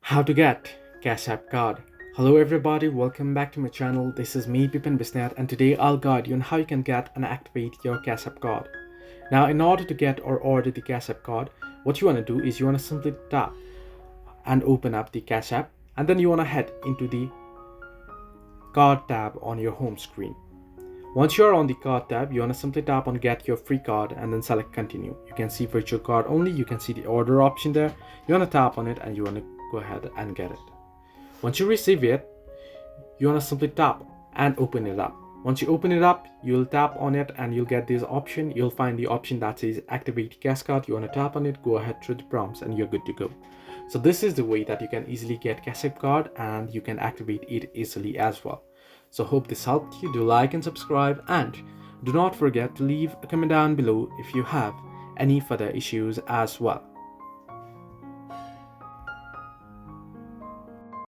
How to get Cash App card. Hello everybody, welcome back to my channel. This is me Bipin Bisnath, and today I'll guide you on how you can get and activate your Cash App card. Now in order to get or order the Cash App card, what you want to do is you want to simply tap and open up the Cash App, and then you want to head into the card tab on your home screen. Once you're on the card tab, you want to simply tap on get your free card and then select continue. You can see virtual card only, you can see the order option there. You want to tap on it and you want to go ahead and get it. Once you receive it, you want to simply tap and open it up. Once you open it up, you'll tap on it and you'll get this option. You'll find the option that says activate cash card. You want to tap on it, go ahead through the prompts, and you're good to go. So this is the way that you can easily get Cash App card and you can activate it easily as well. So hope this helped you. Do like and subscribe, and do not forget to leave a comment down below if you have any further issues as well.